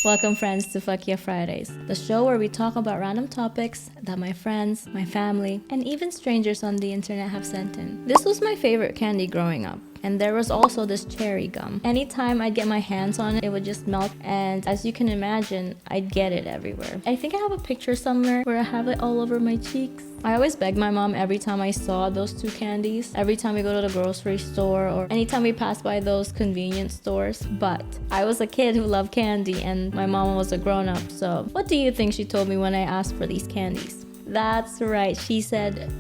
Welcome friends to FYF Fridays, the show where we talk about random topics that my friends, my family, and even strangers on the internet have sent in. This was my favorite candy growing up. And there was also this cherry gum. Anytime I'd get my hands on it, it would just melt. And as you can imagine, I'd get it everywhere. I think I have a picture somewhere where I have it all over my cheeks. I always begged my mom every time I saw those two candies, every time we go to the grocery store or anytime we pass by those convenience stores. But I was a kid who loved candy and my mom was a grown-up. So what do you think she told me when I asked for these candies? That's right, she said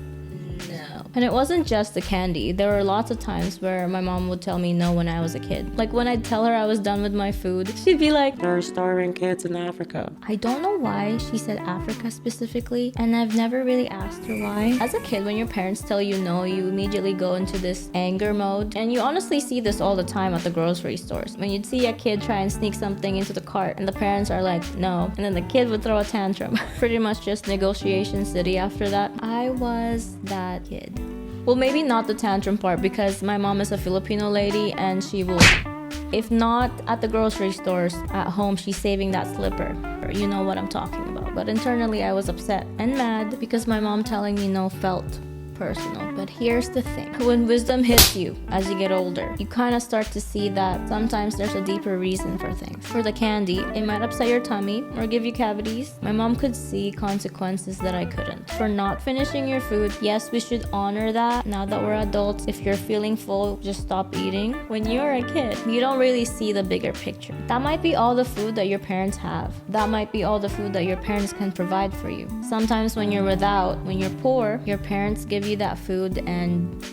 no. And it wasn't just the candy. There were lots of times where my mom would tell me no when I was a kid. Like when I'd tell her I was done with my food, she'd be like, "There are starving kids in Africa." I don't know why she said Africa specifically, and I've never really asked her why. As a kid, when your parents tell you no, you immediately go into this anger mode. And you honestly see this all the time at the grocery stores. When you'd see a kid try and sneak something into the cart and the parents are like, no. And then the kid would throw a tantrum. Pretty much just negotiation city after that. I was that kid. Well, maybe not the tantrum part because my mom is a Filipino lady and she will, if not at the grocery stores, at home she's saving that slipper. You know what I'm talking about. But internally I was upset and mad because my mom telling me no felt personal. But here's the thing, when wisdom hits you as you get older, you kind of start to see that sometimes there's a deeper reason for things. For the candy, it might upset your tummy or give you cavities. My mom could see consequences that I couldn't. For not finishing your food, yes, we should honor that. Now that we're adults, if you're feeling full, just stop eating. When you're a kid, you don't really see the bigger picture. That might be all the food that your parents have. That might be all the food that your parents can provide for you. Sometimes when you're without, when you're poor, your parents give you that food and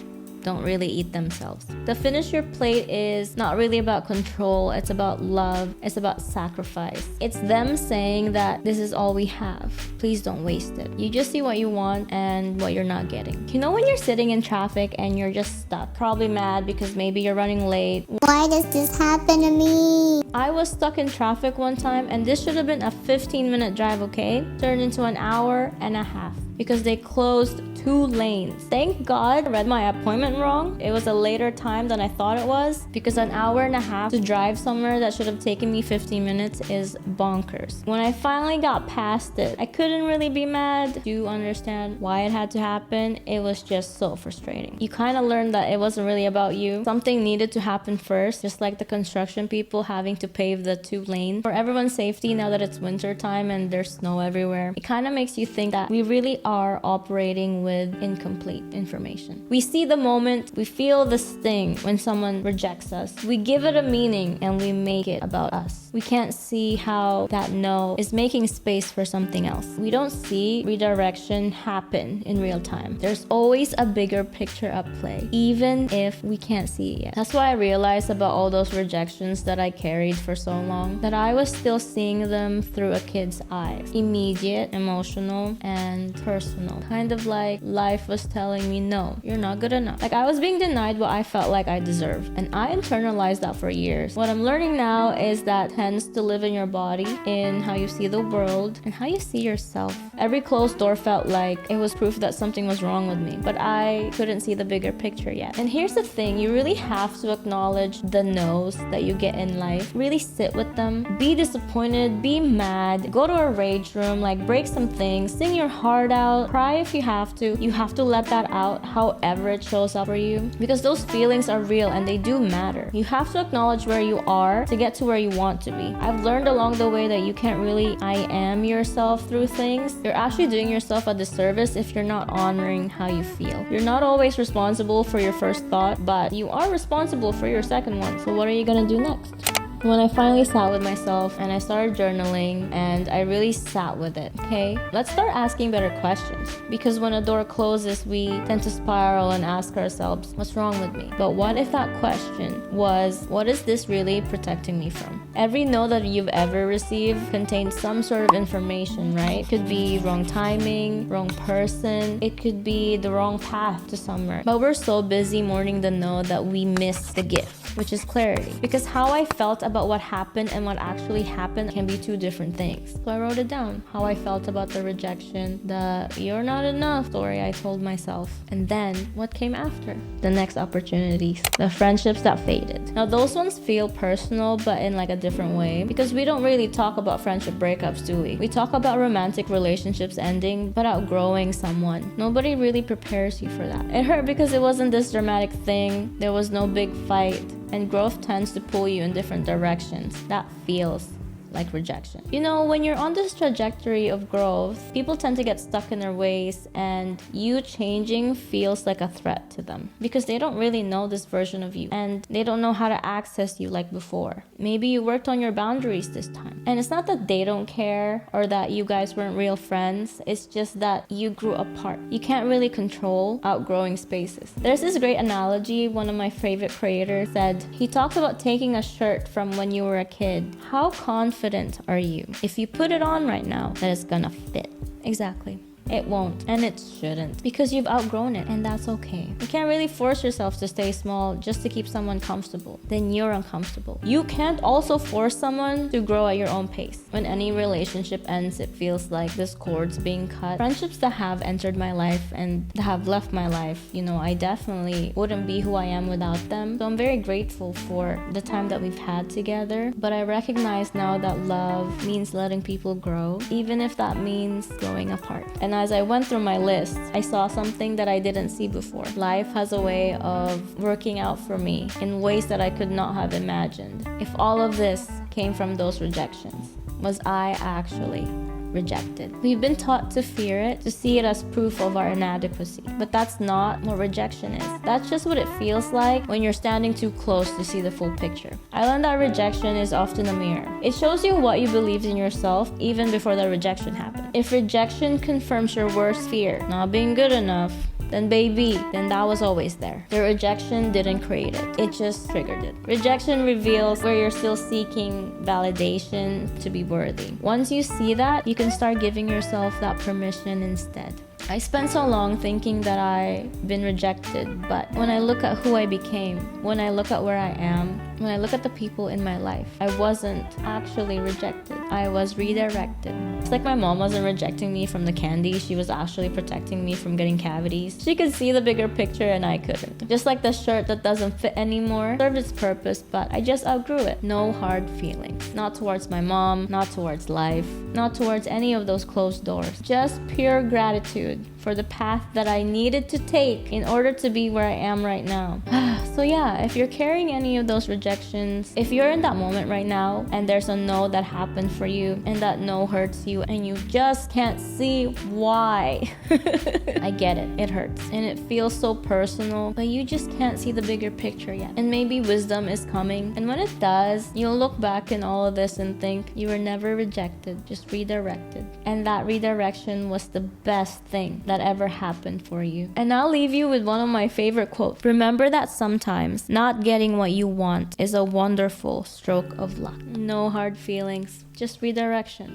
don't really eat themselves. The finish your plate is not really about control, it's about love, it's about sacrifice. It's them saying that this is all we have, please don't waste it. You just see what you want and what you're not getting. You know when you're sitting in traffic and you're just stuck, probably mad because maybe you're running late. Why does this happen to me? I was stuck in traffic one time and this should have been a 15-minute drive, okay? Turned into an hour and a half because they closed 2 lanes. Thank God I read my appointment wrong. It was a later time than I thought it was because an hour and a half to drive somewhere that should have taken me 15 minutes is bonkers. When I finally got past it, I couldn't really be mad. Do you understand why it had to happen? It was just so frustrating. You kind of learned that it wasn't really about you. Something needed to happen first, just like the construction people having to pave the 2 lanes. For everyone's safety now that it's winter time and there's snow everywhere, it kind of makes you think that we really are operating with incomplete information. We see the moment, we feel the sting when someone rejects us. We give it a meaning and we make it about us. We can't see how that no is making space for something else. We don't see redirection happen in real time. There's always a bigger picture at play, even if we can't see it yet. That's why I realized about all those rejections that I carried for so long, that I was still seeing them through a kid's eyes. Immediate, emotional, and personal. Kind of like life was telling me, no, you're not good enough. Like I was being denied what I felt like I deserved. And I internalized that for years. What I'm learning now is that tends to live in your body, in how you see the world, and how you see yourself. Every closed door felt like it was proof that something was wrong with me. But I couldn't see the bigger picture yet. And here's the thing, you really have to acknowledge the no's that you get in life. Really sit with them. Be disappointed, be mad, go to a rage room, like break some things, sing your heart out, cry if you have to. You have to let that out however it shows up for you because those feelings are real and they do matter. You have to acknowledge where you are to get to where you want to be. I've learned along the way that you can't really I am yourself through things. You're actually doing yourself a disservice if you're not honoring how you feel. You're not always responsible for your first thought, but you are responsible for your second one. So what are you gonna do next? When I finally sat with myself and I started journaling and I really sat with it, okay? Let's start asking better questions because when a door closes, we tend to spiral and ask ourselves, what's wrong with me? But what if that question was, what is this really protecting me from? Every no that you've ever received contains some sort of information, right? It could be wrong timing, wrong person, it could be the wrong path to somewhere. But we're so busy mourning the no that we miss the gift. which is clarity. Because how I felt about what happened and what actually happened can be two different things. So I wrote it down. How I felt about the rejection, the "you're not enough" story I told myself, and then what came after. The next opportunities, the friendships that faded. Now those ones feel personal, but in like a different way, because we don't really talk about friendship breakups, do we? We talk about romantic relationships ending, but outgrowing someone. Nobody really prepares you for that. It hurt because it wasn't this dramatic thing. There was no big fight, and growth tends to pull you in different directions. That feels like rejection. You know, when you're on this trajectory of growth, people tend to get stuck in their ways, and you changing feels like a threat to them because they don't really know this version of you and they don't know how to access you like before. Maybe you worked on your boundaries this time. And it's not that they don't care or that you guys weren't real friends. It's just that you grew apart. You can't really control outgrowing spaces. There's this great analogy one of my favorite creators said. He talked about taking a shirt from when you were a kid. How confident are you if you put it on right now that it's gonna fit? Exactly. It won't, and it shouldn't, because you've outgrown it, and that's okay. You can't really force yourself to stay small just to keep someone comfortable. Then you're uncomfortable. You can't also force someone to grow at your own pace. When any relationship ends, it feels like this cord's being cut. Friendships that have entered my life and that have left my life, you know, I definitely wouldn't be who I am without them. So I'm very grateful for the time that we've had together, but I recognize now that love means letting people grow, even if that means growing apart. And as I went through my list, I saw something that I didn't see before. Life has a way of working out for me in ways that I could not have imagined. If all of this came from those rejections, was I actually rejected? We've been taught to fear it, to see it as proof of our inadequacy. But that's not what rejection is. That's just what it feels like when you're standing too close to see the full picture. I learned that rejection is often a mirror. It shows you what you believed in yourself even before the rejection happened. If rejection confirms your worst fear, not being good enough, then that was always there. The rejection didn't create it. It just triggered it. Rejection reveals where you're still seeking validation to be worthy. Once you see that, you can start giving yourself that permission instead. I spent so long thinking that I've been rejected, but when I look at who I became, when I look at where I am, when I look at the people in my life, I wasn't actually rejected. I was redirected. It's like my mom wasn't rejecting me from the candy. She was actually protecting me from getting cavities. She could see the bigger picture and I couldn't. Just like the shirt that doesn't fit anymore served its purpose, but I just outgrew it. No hard feelings. Not towards my mom, not towards life, not towards any of those closed doors. Just pure gratitude for the path that I needed to take in order to be where I am right now. So yeah, if you're carrying any of those rejections, if you're in that moment right now and there's a no that happened for you and that no hurts you and you just can't see why, I get it. It hurts and it feels so personal, but you just can't see the bigger picture yet. And maybe wisdom is coming, and when it does, you'll look back in all of this and think you were never rejected, just redirected. And that redirection was the best thing that ever happened for you. And I'll leave you with one of my favorite quotes. Remember that sometimes not getting what you want is a wonderful stroke of luck. No hard feelings, just redirection.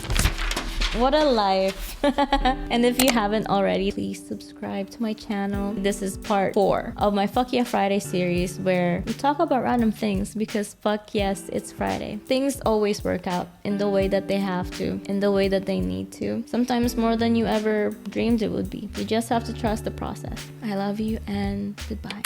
What a life. And if you haven't already, please subscribe to my channel. This is part 4 of my Fuck Yeah Friday series, where we talk about random things because fuck yes, it's Friday. Things always work out in the way that they have to, in the way that they need to. Sometimes more than you ever dreamed it would be. You just have to trust the process. I love you and goodbye.